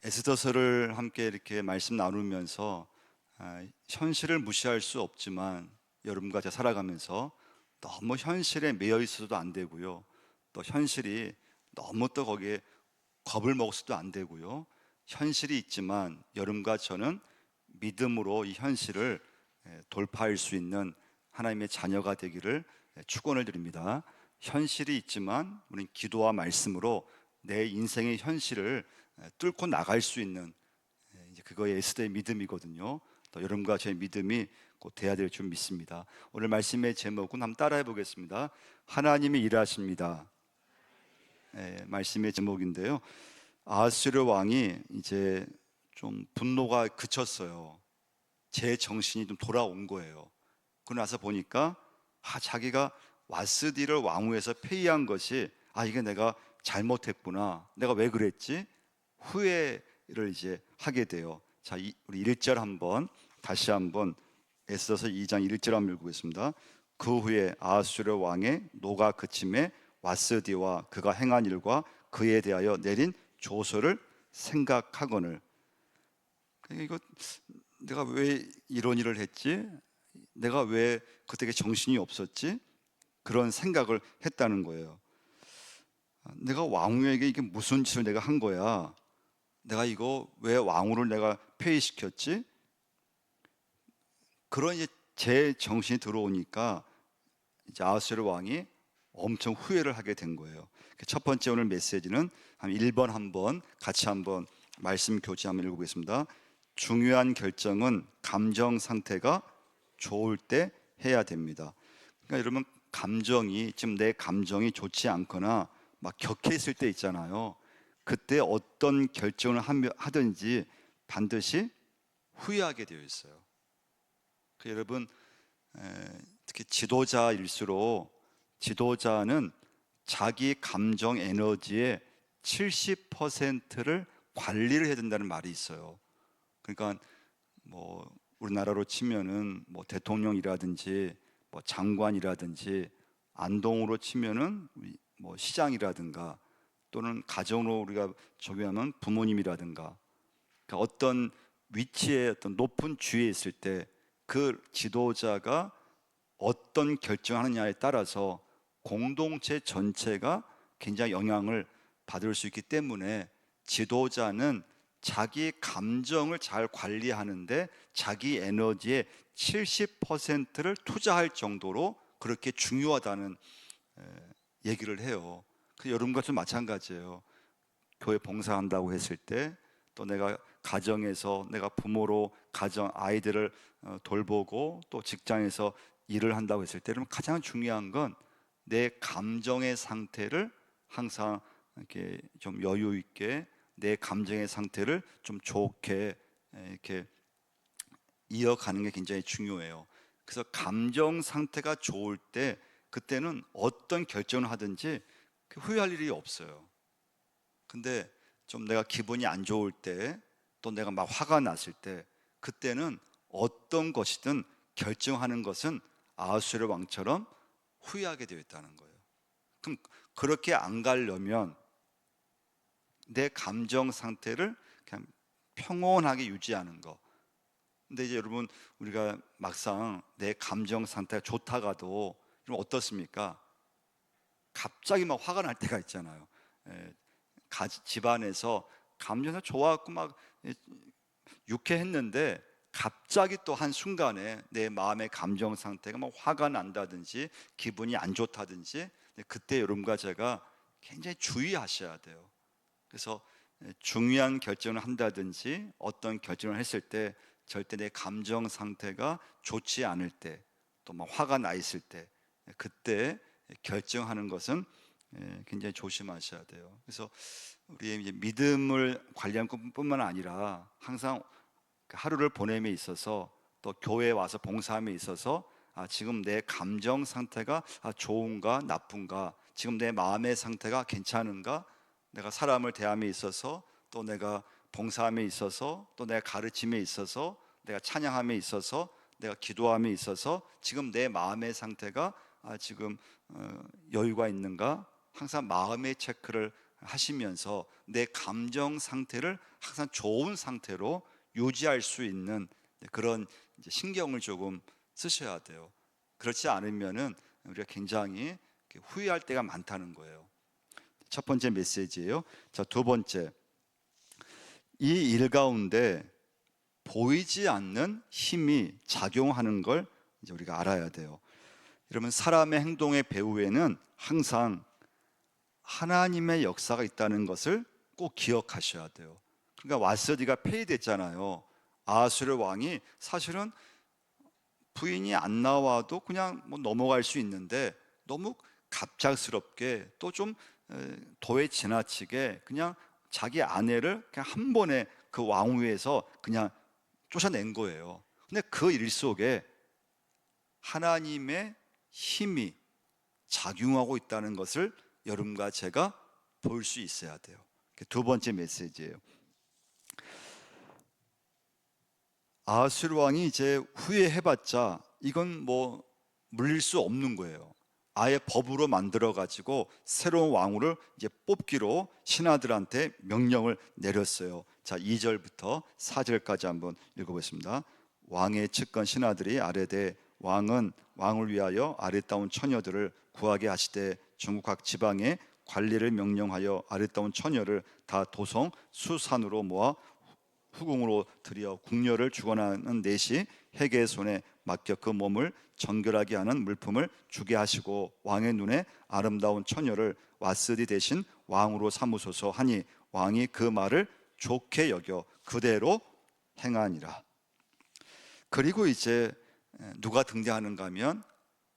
에스더서를 함께 이렇게 말씀 나누면서 현실을 무시할 수 없지만 여러분과 제가 살아가면서 너무 현실에 매여 있어도 안 되고요. 또 현실이 너무 또 거기에 겁을 먹어서도 안 되고요. 현실이 있지만 여러분과 저는 믿음으로 이 현실을 돌파할 수 있는 하나님의 자녀가 되기를 축원을 드립니다. 현실이 있지만 우리는 기도와 말씀으로 내 인생의 현실을 뚫고 나갈 수 있는 이제 그거의 에스더의 믿음이거든요. 또 여러분과 저의 믿음이 곧 돼야 될 줄 믿습니다. 오늘 말씀의 제목은 한번 따라해 보겠습니다. 하나님이 일하십니다. 말씀의 제목인데요. 아하스웨로 왕이 이제 좀 분노가 그쳤어요. 제 정신이 좀 돌아온 거예요. 그러고 나서 보니까 자기가 와스디를 왕위에서 폐위한 것이 이게 내가 잘못했구나. 내가 왜 그랬지? 후회를 이제 하게 돼요. 자, 우리 1절 한번 다시 한번 에스더서 2장 1절 한번 읽겠습니다. 그 후에 아하스웨로 왕의 노가 그침에 와스디와 그가 행한 일과 그에 대하여 내린 조서를 생각하거늘. 그러니까 이거 내가 왜 이런 일을 했지? 내가 왜 그때 정신이 없었지? 그런 생각을 했다는 거예요. 내가 왕후에게 이게 무슨 짓을 내가 한 거야? 내가 이거 왜 왕후를 내가 폐위시켰지? 그런 이제 제 정신이 들어오니까 이제 아하스웨로 왕이 엄청 후회를 하게 된 거예요. 첫 번째 오늘 메시지는 한 1번 한번 같이 한번 말씀 교재 한번 읽어보겠습니다. 중요한 결정은 감정 상태가 좋을 때 해야 됩니다. 그러니까 여러분, 감정이 지금 내 감정이 좋지 않거나 막 격해 있을 때 있잖아요. 그때 어떤 결정을 하든지 반드시 후회하게 되어 있어요. 여러분, 특히 지도자일수록 지도자는 자기 감정 에너지의 70%를 관리를 해야 된다는 말이 있어요. 그러니까 뭐 우리나라로 치면은 뭐 대통령이라든지 뭐 장관이라든지, 안동으로 치면은 뭐 시장이라든가, 또는 가정으로 우리가 적용하면 부모님이라든가, 그러니까 어떤 위치에 어떤 높은 주위에 있을 때 그 지도자가 어떤 결정하느냐에 따라서 공동체 전체가 굉장히 영향을 받을 수 있기 때문에 지도자는 자기 감정을 잘 관리하는데 자기 에너지의 70%를 투자할 정도로 그렇게 중요하다는 얘기를 해요. 여러분과 좀 마찬가지예요. 교회 봉사한다고 했을 때, 또 내가 가정에서 내가 부모로 가정 아이들을 돌보고 또 직장에서 일을 한다고 했을 때, 가장 중요한 건 내 감정의 상태를 항상 이렇게 좀 여유 있게, 내 감정의 상태를 좀 좋게 이렇게 이어가는 게 굉장히 중요해요. 그래서 감정 상태가 좋을 때 그때는 어떤 결정을 하든지 후회할 일이 없어요. 근데 좀 내가 기분이 안 좋을 때, 또 내가 막 화가 났을 때, 그때는 어떤 것이든 결정하는 것은 아하스웨로 왕처럼 후회하게 되어 있다는 거예요. 그럼 그렇게 안 가려면 내 감정 상태를 그냥 평온하게 유지하는 거. 근데 이제 여러분, 우리가 막상 내 감정 상태가 좋다가도 좀 어떻습니까? 갑자기 막 화가 날 때가 있잖아요. 집안에서 감정이 좋아갖고 막 유쾌했는데 갑자기 또 한순간에 내 마음의 감정 상태가 막 화가 난다든지 기분이 안 좋다든지, 그때 여러분과 제가 굉장히 주의하셔야 돼요. 그래서 중요한 결정을 한다든지 어떤 결정을 했을 때 절대 내 감정 상태가 좋지 않을 때, 또 막 화가 나 있을 때, 그때 결정하는 것은 굉장히 조심하셔야 돼요. 그래서 우리의 이제 믿음을 관리하는 것뿐만 아니라 항상 하루를 보냄에 있어서, 또 교회에 와서 봉사함에 있어서 지금 내 감정 상태가 좋은가 나쁜가, 지금 내 마음의 상태가 괜찮은가, 내가 사람을 대함에 있어서, 또 내가 봉사함에 있어서, 또 내가 가르침에 있어서, 내가 찬양함에 있어서, 내가 기도함에 있어서 지금 내 마음의 상태가 지금 여유가 있는가, 항상 마음의 체크를 하시면서 내 감정 상태를 항상 좋은 상태로 유지할 수 있는 그런 이제 신경을 조금 쓰셔야 돼요. 그렇지 않으면은 우리가 굉장히 후회할 때가 많다는 거예요. 첫 번째 메시지예요. 자, 두 번째, 이 일 가운데 보이지 않는 힘이 작용하는 걸 이제 우리가 알아야 돼요. 여러분, 사람의 행동의 배후에는 항상 하나님의 역사가 있다는 것을 꼭 기억하셔야 돼요. 그러니까 왓서디가 폐위됐잖아요. 아하수르 왕이 사실은 부인이 안 나와도 그냥 뭐 넘어갈 수 있는데 너무 갑작스럽게 또 좀 도에 지나치게 그냥 자기 아내를 그냥 한 번에 그 왕위에서 그냥 쫓아낸 거예요. 근데 그 일 속에 하나님의 힘이 작용하고 있다는 것을 여러분과 제가 볼 수 있어야 돼요. 두 번째 메시지예요. 아하수르 왕이 이제 후회해봤자 이건 뭐 물릴 수 없는 거예요. 아예 법으로 만들어 가지고 새로운 왕후를 이제 뽑기로 신하들한테 명령을 내렸어요. 자, 2절부터 4절까지 한번 읽어보겠습니다. 왕의 측근 신하들이 아뢰되 왕은 왕을 위하여 아름다운 처녀들을 구하게 하시되 전국 각 지방에 관리를 명령하여 아름다운 처녀를 다 도성 수산으로 모아 후궁으로 들여 궁녀를 주관하는 넷이 해계의 손에 맡겨 그 몸을 정결하게 하는 물품을 주게 하시고 왕의 눈에 아름다운 처녀를 왓스디 대신 왕으로 삼으소서 하니 왕이 그 말을 좋게 여겨 그대로 행하니라. 그리고 이제 누가 등장하는가 하면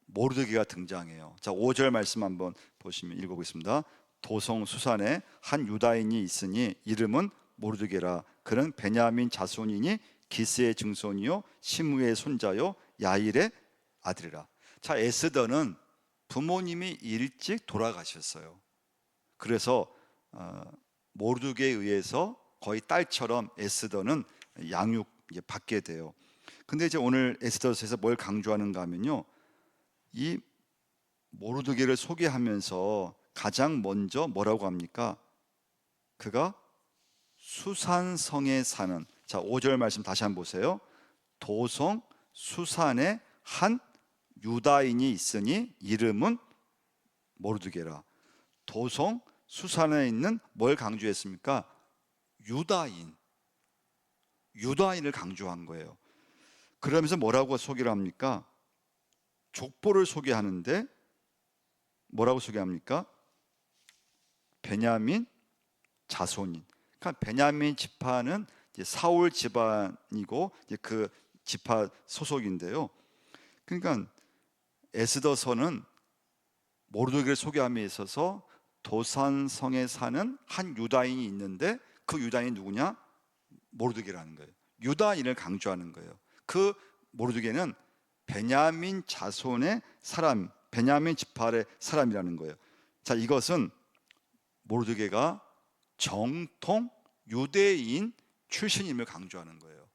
모르드게가 등장해요. 자, 5절 말씀 한번 보시면 읽어보겠습니다. 도성 수산에 한 유다인이 있으니 이름은 모르드게라. 그는 베냐민 자손이니 기스의 증손이요 시므의 손자요 야일의 아들이라. 자, 에스더는 부모님이 일찍 돌아가셨어요. 그래서 모르드게에 의해서 거의 딸처럼 에스더는 양육 받게 돼요. 근데 이제 오늘 에스더서에서 뭘 강조하는가 하면요, 이 모르드게를 소개하면서 가장 먼저 뭐라고 합니까? 그가 수산성에 사는, 자, 5절 말씀 다시 한번 보세요. 도성 수산에 한 유다인이 있으니 이름은 모르드게라. 도성 수산에 있는 뭘 강조했습니까? 유다인을 강조한 거예요. 그러면서 뭐라고 소개를 합니까? 족보를 소개하는데 뭐라고 소개합니까? 베냐민 자손인. 그러니까 베냐민 지파는 이제 사울 집안이고 이제 그 지파 소속인데요. 그러니까 에스더서는 모르드게를 소개함에 있어서 도산성에 사는 한 유다인이 있는데 그 유다인이 누구냐? 모르드게라는 거예요. 유다인을 강조하는 거예요. 그 모르드게는 베냐민 자손의 사람, 베냐민 지파의 사람이라는 거예요. 자, 이것은 모르드게가 정통 유대인 출신임을 강조하는 거예요.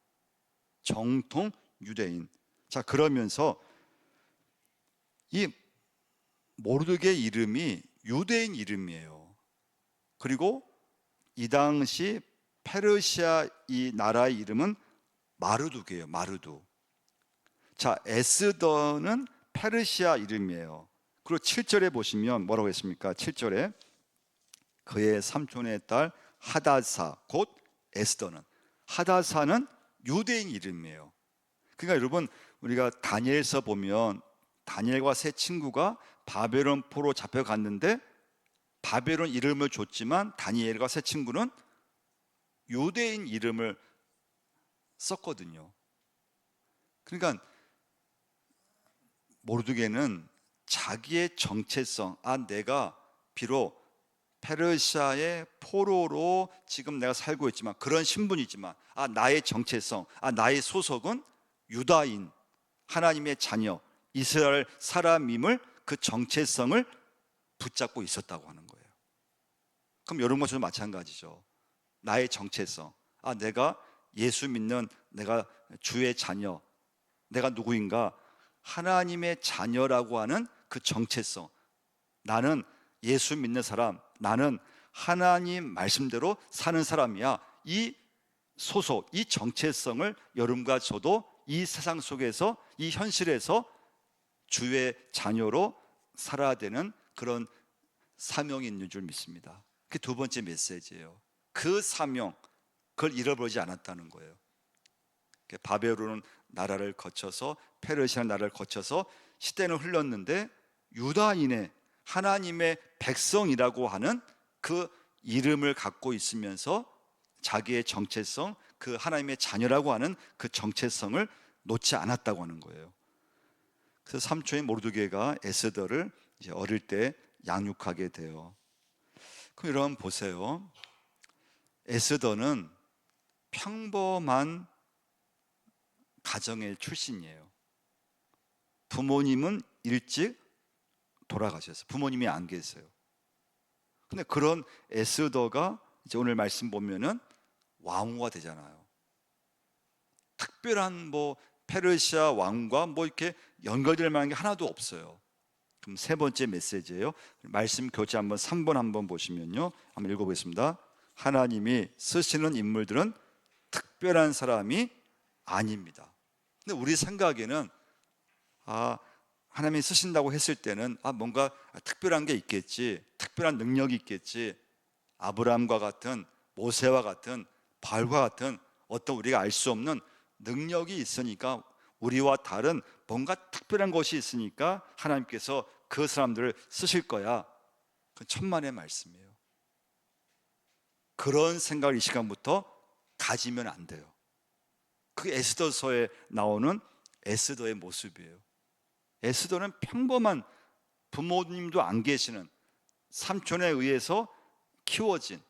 정통 유대인. 자, 그러면서 이 모르드게 이름이 유대인 이름이에요. 그리고 이 당시 페르시아 이 나라의 이름은 마르두게예요. 마르두. 자, 에스더는 페르시아 이름이에요. 그리고 7절에 보시면 뭐라고 했습니까? 7절에 그의 삼촌의 딸 하다사 곧 에스더는, 하다사는 유대인 이름이에요. 그러니까 여러분, 우리가 다니엘서 보면 다니엘과 세 친구가 바벨론 포로 잡혀갔는데 바벨론 이름을 줬지만 다니엘과 세 친구는 유대인 이름을 썼거든요. 그러니까 모르드게는 자기의 정체성, 내가 비록 페르시아의 포로로 지금 내가 살고 있지만, 그런 신분이지만, 나의 정체성, 나의 소속은 유다인, 하나님의 자녀, 이스라엘 사람임을, 그 정체성을 붙잡고 있었다고 하는 거예요. 그럼 여러분과 저도 마찬가지죠. 나의 정체성, 내가 예수 믿는, 내가 주의 자녀, 내가 누구인가? 하나님의 자녀라고 하는 그 정체성, 나는 예수 믿는 사람, 나는 하나님 말씀대로 사는 사람이야. 이 소속, 이 정체성을 여러분과 저도 이 세상 속에서, 이 현실에서 주의 자녀로 살아야 되는 그런 사명이 있는 줄 믿습니다. 그게 두 번째 메시지예요. 그 사명, 그걸 잃어버리지 않았다는 거예요. 바벨론 나라를 거쳐서, 페르시아 나라를 거쳐서 시대는 흘렀는데 유다인의 하나님의 백성이라고 하는 그 이름을 갖고 있으면서 자기의 정체성, 그 하나님의 자녀라고 하는 그 정체성을 놓지 않았다고 하는 거예요. 그래서 삼촌인 모르드게가 에스더를 이제 어릴 때 양육하게 돼요. 그럼 여러분 보세요. 에스더는 평범한 가정의 출신이에요. 부모님은 일찍 돌아가셨어요. 부모님이 안 계세요. 근데 그런 에스더가 이제 오늘 말씀 보면은 왕후가 되잖아요. 특별한 뭐 페르시아 왕과 뭐 이렇게 연결될 만한 게 하나도 없어요. 그럼 세 번째 메시지예요. 말씀 교재 한번 3번 한번 보시면요. 한번 읽어보겠습니다. 하나님이 쓰시는 인물들은 특별한 사람이 아닙니다. 근데 우리 생각에는 하나님이 쓰신다고 했을 때는 뭔가 특별한 게 있겠지, 특별한 능력이 있겠지, 아브라함과 같은, 모세와 같은, 바울과 같은 어떤 우리가 알 수 없는 능력이 있으니까, 우리와 다른 뭔가 특별한 것이 있으니까 하나님께서 그 사람들을 쓰실 거야. 그건 천만의 말씀이에요. 그런 생각을 이 시간부터 가지면 안 돼요. 그게 에스더서에 나오는 에스더의 모습이에요. 에스더는 평범한, 부모님도 안 계시는 삼촌에 의해서 키워진,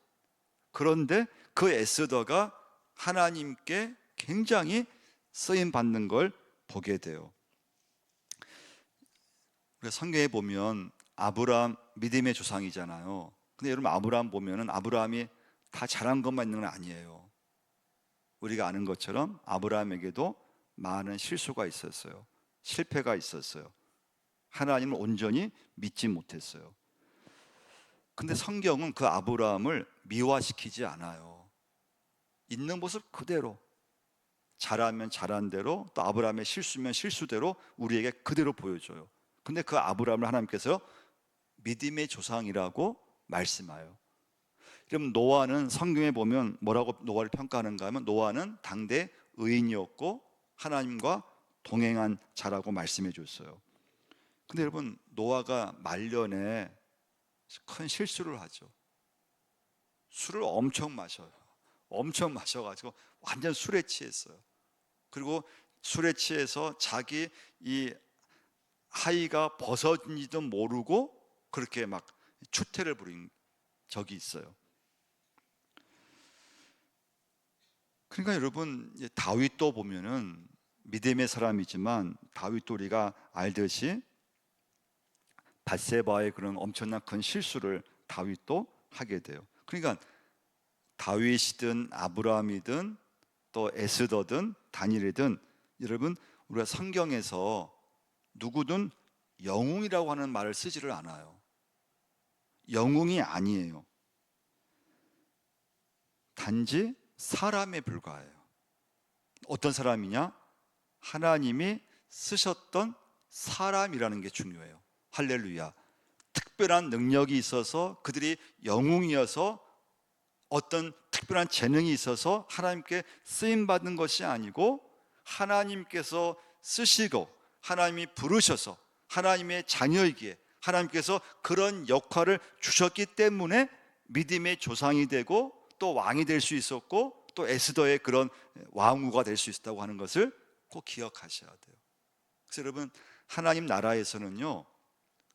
그런데 그 에스더가 하나님께 굉장히 쓰임 받는 걸 보게 돼요. 성경에 보면 아브라함 믿음의 조상이잖아요. 근데 여러분 아브라함 보면은 아브라함이 다 잘한 것만 있는 건 아니에요. 우리가 아는 것처럼 아브라함에게도 많은 실수가 있었어요. 실패가 있었어요. 하나님을 온전히 믿지 못했어요. 근데 성경은 그 아브라함을 미화시키지 않아요. 있는 모습 그대로, 잘하면 잘한 대로, 또 아브라함의 실수면 실수대로 우리에게 그대로 보여줘요. 근데 그 아브라함을 하나님께서 믿음의 조상이라고 말씀하여. 그럼 노아는 성경에 보면 뭐라고 노아를 평가하는가 하면, 노아는 당대 의인이었고 하나님과 동행한 자라고 말씀해 줬어요. 근데 여러분, 노아가 말년에 큰 실수를 하죠. 술을 엄청 마셔요. 엄청 마셔가지고 완전 술에 취했어요. 그리고 술에 취해서 자기 이 하의가 벗어진지도 모르고 그렇게 막 추태를 부린 적이 있어요. 그러니까 여러분, 다윗도 보면은 믿음의 사람이지만, 다윗도 우리가 알듯이 밧세바의 그런 엄청난 큰 실수를 다윗도 하게 돼요. 그러니까 다윗이든 아브라함이든 또 에스더든 다니엘이든, 여러분 우리가 성경에서 누구든 영웅이라고 하는 말을 쓰지를 않아요. 영웅이 아니에요. 단지 사람에 불과해요. 어떤 사람이냐? 하나님이 쓰셨던 사람이라는 게 중요해요. 할렐루야. 특별한 능력이 있어서, 그들이 영웅이어서, 어떤 특별한 재능이 있어서 하나님께 쓰임받는 것이 아니고, 하나님께서 쓰시고 하나님이 부르셔서 하나님의 자녀이기에 하나님께서 그런 역할을 주셨기 때문에 믿음의 조상이 되고 또 왕이 될 수 있었고, 또 에스더의 그런 왕후가 될 수 있었다고 하는 것을 꼭 기억하셔야 돼요. 그래서 여러분, 하나님 나라에서는요,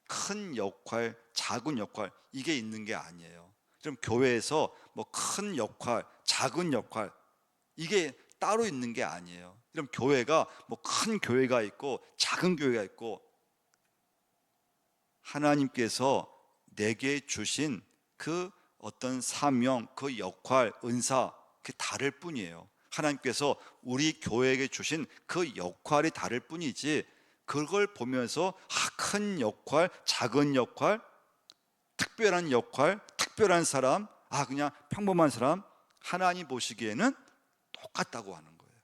큰 역할, 작은 역할, 이게 있는 게 아니에요. 그럼 교회에서 뭐 큰 역할, 작은 역할, 이게 따로 있는 게 아니에요. 그럼 교회가 뭐 큰 교회가 있고 작은 교회가 있고, 하나님께서 내게 주신 그 어떤 사명, 그 역할, 은사, 그게 다를 뿐이에요. 하나님께서 우리 교회에게 주신 그 역할이 다를 뿐이지, 그걸 보면서 큰 역할, 작은 역할, 특별한 역할, 특별한 사람, 그냥 평범한 사람, 하나님 보시기에는 똑같다고 하는 거예요.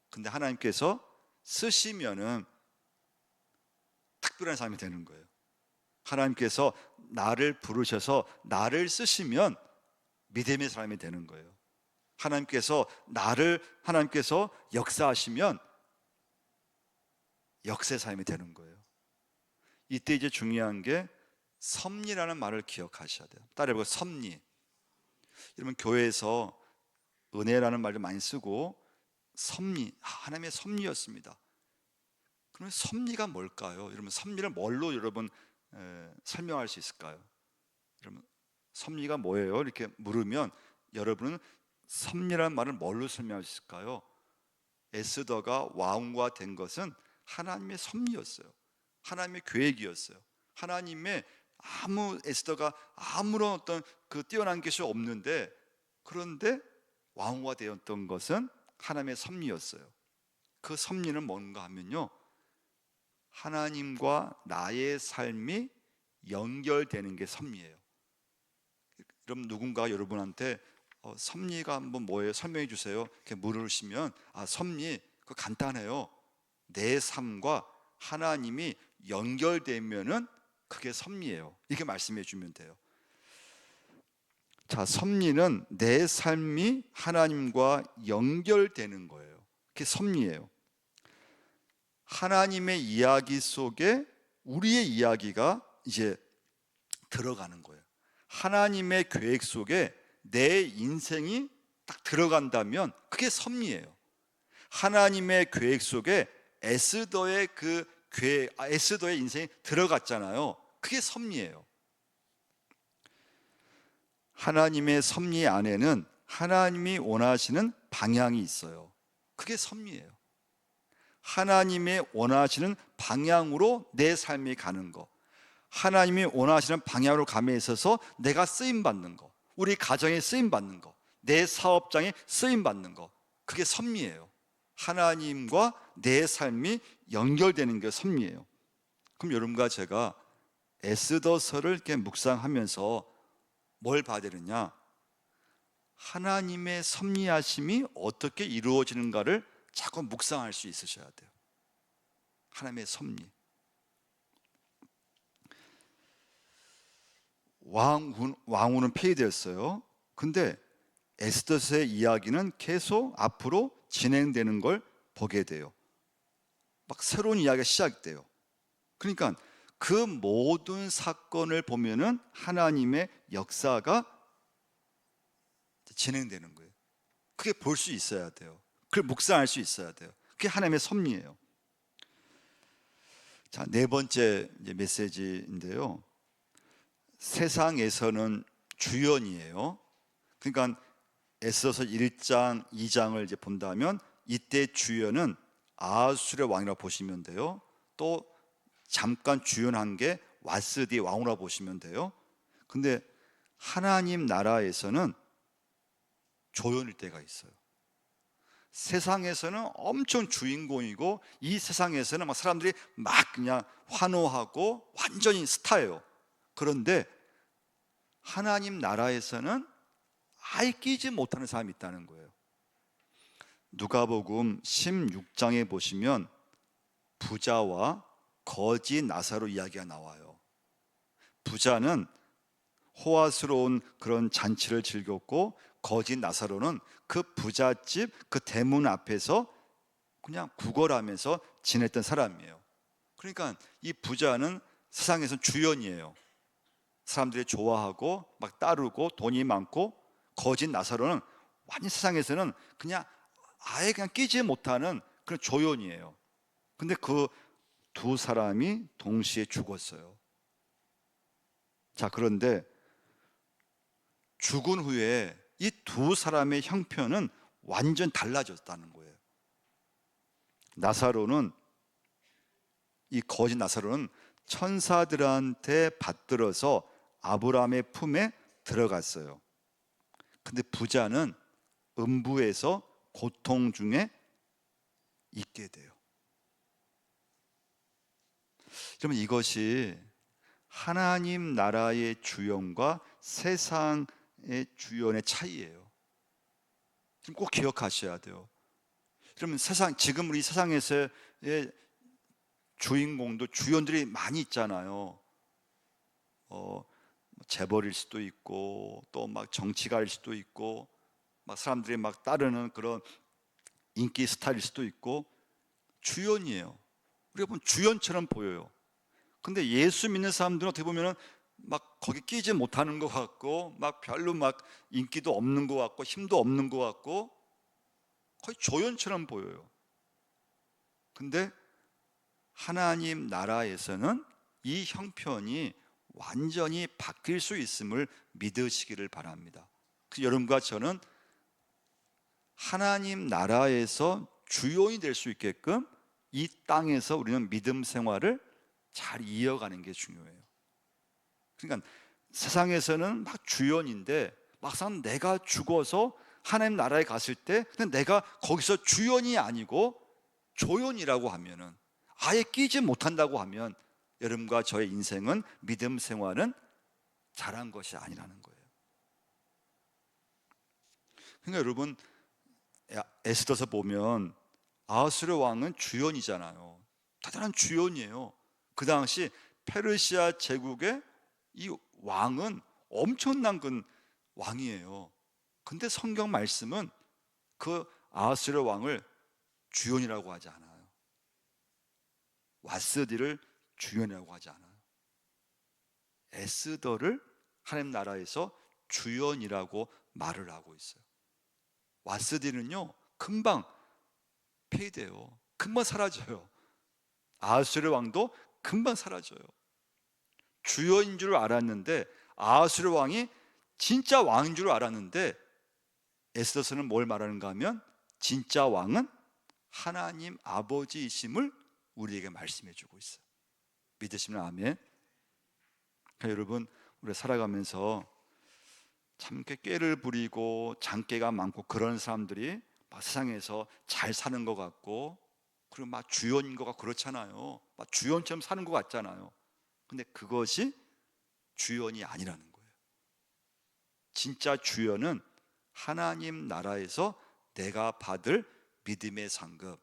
근데 하나님께서 쓰시면은 특별한 사람이 되는 거예요. 하나님께서 나를 부르셔서 나를 쓰시면 믿음의 사람이 되는 거예요. 하나님께서 역사하시면 역사의 사람이 되는 거예요. 이때 이제 중요한 게 섭리라는 말을 기억하셔야 돼요. 따라해보고 섭리. 여러분 교회에서 은혜라는 말을 많이 쓰고 섭리, 하나님의 섭리였습니다. 그러면 섭리가 뭘까요? 여러분 섭리를 뭘로 여러분 설명할 수 있을까요? 여러분 섭리가 뭐예요? 이렇게 물으면 여러분은 섭리라는 말을 뭘로 설명할 수 있을까요? 에스더가 왕후가 된 것은 하나님의 섭리였어요. 하나님의 계획이었어요. 하나님의 에스더가 아무런 어떤 그 뛰어난 것이 없는데, 그런데 왕후가 되었던 것은 하나님의 섭리였어요. 그 섭리는 뭔가 하면요, 하나님과 나의 삶이 연결되는 게 섭리예요. 그럼 누군가 여러분한테 섭리가 한번 뭐예요? 설명해 주세요. 이렇게 물으시면 섭리 그거 간단해요. 내 삶과 하나님이 연결되면은 그게 섭리예요. 이렇게 말씀해 주면 돼요. 자, 섭리는 내 삶이 하나님과 연결되는 거예요. 그게 섭리예요. 하나님의 이야기 속에 우리의 이야기가 이제 들어가는 거예요. 하나님의 계획 속에 내 인생이 딱 들어간다면 그게 섭리예요. 하나님의 계획 속에 에스더의 에스더의 인생이 들어갔잖아요. 그게 섭리예요. 하나님의 섭리 안에는 하나님이 원하시는 방향이 있어요. 그게 섭리예요. 하나님의 원하시는 방향으로 내 삶이 가는 거, 하나님이 원하시는 방향으로 감에 있어서 내가 쓰임받는 거, 우리 가정에 쓰임받는 거, 내 사업장에 쓰임받는 거, 그게 섭리예요. 하나님과 내 삶이 연결되는 게 섭리예요. 그럼 여러분과 제가 에스더서를 이렇게 묵상하면서 뭘 봐야 되느냐? 하나님의 섭리하심이 어떻게 이루어지는가를 자꾸 묵상할 수 있으셔야 돼요. 하나님의 섭리. 왕후는 폐위되었어요. 근데 에스더서의 이야기는 계속 앞으로 진행되는 걸 보게 돼요. 막 새로운 이야기가 시작돼요. 그러니까 그 모든 사건을 보면은 하나님의 역사가 진행되는 거예요. 그게 볼 수 있어야 돼요. 그걸 묵상할 수 있어야 돼요. 그게 하나님의 섭리예요. 자, 네 번째 이제 메시지인데요. 세상에서는 주연이에요. 그러니까 에스더서 1장, 2장을 이제 본다면 이때 주연은 아하수의 왕이라고 보시면 돼요. 또 잠깐 주연한 게 와스디 왕후라고 보시면 돼요. 근데 하나님 나라에서는 조연일 때가 있어요. 세상에서는 엄청 주인공이고 이 세상에서는 막 사람들이 막 그냥 환호하고 완전히 스타예요. 그런데 하나님 나라에서는 아예 끼지 못하는 사람이 있다는 거예요. 누가복음 16장에 보시면 부자와 거지 나사로 이야기가 나와요. 부자는 호화스러운 그런 잔치를 즐겼고 거지 나사로는 그 부잣집 그 대문 앞에서 그냥 구걸하면서 지냈던 사람이에요. 그러니까 이 부자는 세상에서 주연이에요. 사람들이 좋아하고 막 따르고 돈이 많고, 거짓 나사로는 완전 세상에서는 그냥 아예 그냥 끼지 못하는 그런 조연이에요. 근데 그 두 사람이 동시에 죽었어요. 자, 그런데 죽은 후에 이 두 사람의 형편은 완전 달라졌다는 거예요. 이 거짓 나사로는 천사들한테 받들어서 아브라함의 품에 들어갔어요. 근데 부자는 음부에서 고통 중에 있게 돼요. 그러면 이것이 하나님 나라의 주연과 세상의 주연의 차이예요. 좀 꼭 기억하셔야 돼요. 그러면 지금 우리 세상에서의 주인공도 주연들이 많이 있잖아요. 재벌일 수도 있고 또 막 정치가일 수도 있고 막 사람들이 막 따르는 그런 인기 스타일 수도 있고 주연이에요. 우리가 보면 주연처럼 보여요. 근데 예수 믿는 사람들은 어떻게 보면은 막 거기 끼지 못하는 것 같고 막 별로 막 인기도 없는 것 같고 힘도 없는 것 같고 거의 조연처럼 보여요. 근데 하나님 나라에서는 이 형편이 완전히 바뀔 수 있음을 믿으시기를 바랍니다. 여러분과 저는 하나님 나라에서 주연이 될 수 있게끔 이 땅에서 우리는 믿음 생활을 잘 이어가는 게 중요해요. 그러니까 세상에서는 막 주연인데 막상 내가 죽어서 하나님 나라에 갔을 때 내가 거기서 주연이 아니고 조연이라고 하면은, 아예 끼지 못한다고 하면 여러분과 저의 인생은, 믿음 생활은 잘한 것이 아니라는 거예요. 그러니까 여러분, 에스더서 보면 아하수르 왕은 주연이잖아요. 대단한 주연이에요. 그 당시 페르시아 제국의 이 왕은 엄청난 그 왕이에요. 근데 성경 말씀은 그 아하수르 왕을 주연이라고 하지 않아요. 와스디를 주연이라고 하지 않아요. 에스더를 하나님 나라에서 주연이라고 말을 하고 있어요. 와스디는요 금방 폐위돼요. 금방 사라져요. 아하수르 왕도 금방 사라져요. 주연인 줄 알았는데, 아하수르 왕이 진짜 왕인 줄 알았는데, 에스더서는 뭘 말하는가 하면 진짜 왕은 하나님 아버지이심을 우리에게 말씀해 주고 있어요. 믿으시면 아멘. 그러니까 여러분, 우리 살아가면서 참 꾀를 부리고 장깨가 많고 그런 사람들이 막 세상에서 잘 사는 것 같고, 그리고 막 주연인 것 같고 그렇잖아요. 막 주연처럼 사는 것 같잖아요. 근데 그것이 주연이 아니라는 거예요. 진짜 주연은 하나님 나라에서 내가 받을 믿음의 상급,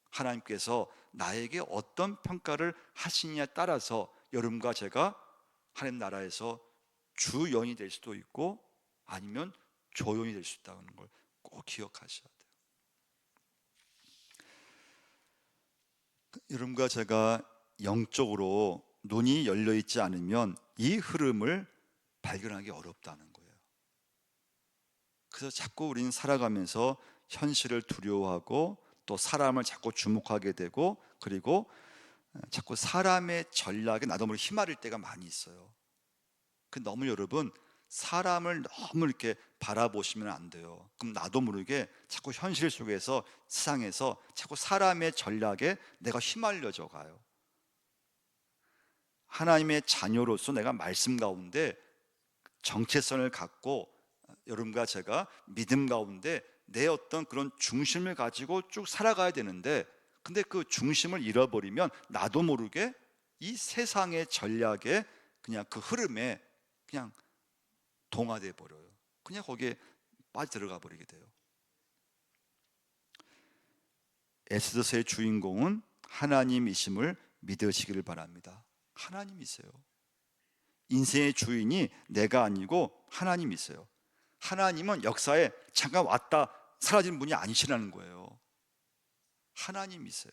하나님께서 나에게 어떤 평가를 하시느냐에 따라서 여러분과 제가 하나님 나라에서 주연이 될 수도 있고 아니면 조연이 될 수 있다는 걸 꼭 기억하셔야 돼요. 여러분과 제가 영적으로 눈이 열려 있지 않으면 이 흐름을 발견하기 어렵다는 거예요. 그래서 자꾸 우리는 살아가면서 현실을 두려워하고 또 사람을 자꾸 주목하게 되고, 그리고 자꾸 사람의 전략에 나도 모르게 휘말릴 때가 많이 있어요. 너무 여러분, 사람을 너무 이렇게 바라보시면 안 돼요. 그럼 나도 모르게 자꾸 현실 속에서, 세상에서 자꾸 사람의 전략에 내가 휘말려져 가요. 하나님의 자녀로서 내가 말씀 가운데 정체성을 갖고, 여러분과 제가 믿음 가운데 내 어떤 그런 중심을 가지고 쭉 살아가야 되는데, 근데 그 중심을 잃어버리면 나도 모르게 이 세상의 전략에, 그냥 그 흐름에 그냥 동화돼 버려요. 그냥 거기에 빠져들어가 버리게 돼요. 에스더서의 주인공은 하나님이심을 믿으시기를 바랍니다. 하나님이세요. 인생의 주인이 내가 아니고 하나님이세요. 하나님은 역사에 잠깐 왔다 사라지는 분이 아니시라는 거예요. 하나님이세요.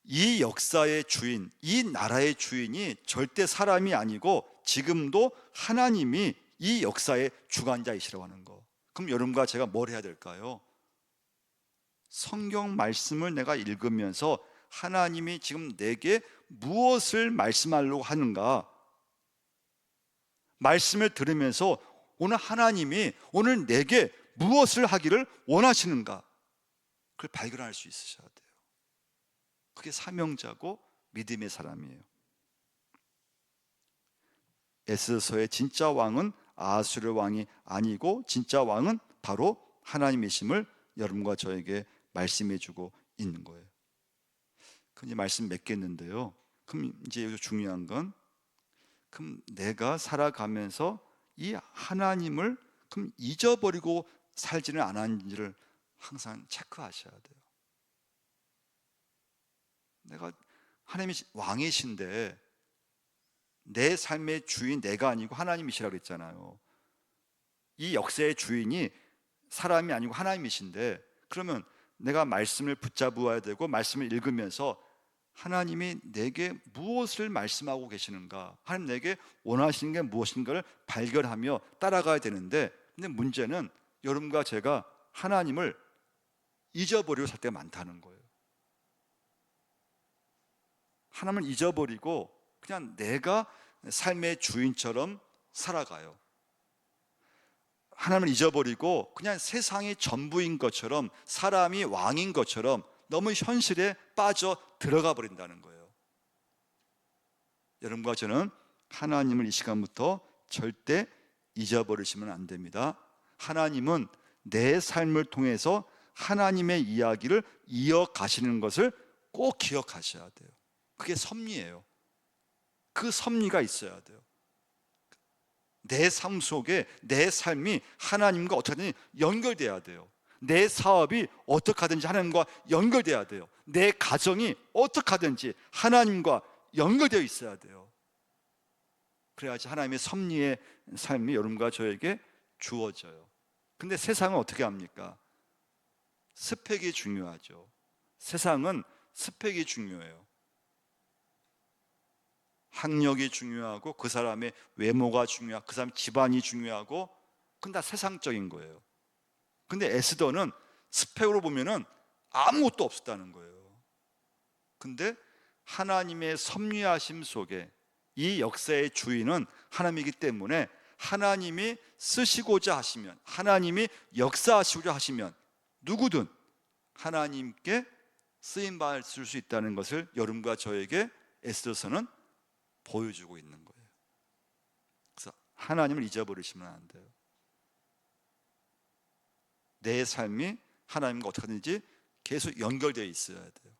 이 역사의 주인, 이 나라의 주인이 절대 사람이 아니고 지금도 하나님이 이 역사의 주관자이시라고 하는 거. 그럼 여러분과 제가 뭘 해야 될까요? 성경 말씀을 내가 읽으면서 하나님이 지금 내게 무엇을 말씀하려고 하는가, 말씀을 들으면서 오늘 하나님이 오늘 내게 무엇을 하기를 원하시는가, 그걸 발견할 수 있으셔야 돼요. 그게 사명자고 믿음의 사람이에요. 에스더서의 진짜 왕은 아하수르 왕이 아니고 진짜 왕은 바로 하나님이심을 여러분과 저에게 말씀해 주고 있는 거예요. 이제 말씀 맺겠는데요. 그럼 이제 여기서 중요한 건, 그럼 내가 살아가면서 이 하나님을 그럼 잊어버리고 살지는 않았는지를 항상 체크하셔야 돼요. 내가 하나님이 왕이신데 내 삶의 주인 내가 아니고 하나님이시라고 그랬잖아요. 이 역사의 주인이 사람이 아니고 하나님이신데, 그러면 내가 말씀을 붙잡아야 되고 말씀을 읽으면서 하나님이 내게 무엇을 말씀하고 계시는가, 하나님 내게 원하시는 게 무엇인가를 발견하며 따라가야 되는데, 근데 문제는 여러분과 제가 하나님을 잊어버리고 살 때가 많다는 거예요. 하나님을 잊어버리고 그냥 내가 삶의 주인처럼 살아가요. 하나님을 잊어버리고 그냥 세상이 전부인 것처럼, 사람이 왕인 것처럼 너무 현실에 빠져 들어가 버린다는 거예요. 여러분과 저는 하나님을 이 시간부터 절대 잊어버리시면 안 됩니다. 하나님은 내 삶을 통해서 하나님의 이야기를 이어가시는 것을 꼭 기억하셔야 돼요. 그게 섭리예요. 그 섭리가 있어야 돼요. 내 삶 속에 내 삶이 하나님과 어떻게 하든지 연결돼야 돼요. 내 사업이 어떻게 하든지 하나님과 연결돼야 돼요. 내 가정이 어떻게 하든지 하나님과 연결되어 있어야 돼요. 그래야지 하나님의 섭리의 삶이 여러분과 저에게 주어져요. 근데 세상은 어떻게 합니까? 스펙이 중요하죠. 세상은 스펙이 중요해요. 학력이 중요하고 그 사람의 외모가 중요하고 그 사람 집안이 중요하고, 그건 다 세상적인 거예요. 근데 에스더는 스펙으로 보면은 아무것도 없었다는 거예요. 근데 하나님의 섭리하심 속에 이 역사의 주인은 하나님이기 때문에, 하나님이 쓰시고자 하시면, 하나님이 역사하시고자 하시면 누구든 하나님께 쓰임받을 수 있다는 것을 여러분과 저에게 에스더서는 보여주고 있는 거예요. 그래서 하나님을 잊어버리시면 안 돼요. 내 삶이 하나님과 어떻게 하든지 계속 연결되어 있어야 돼요.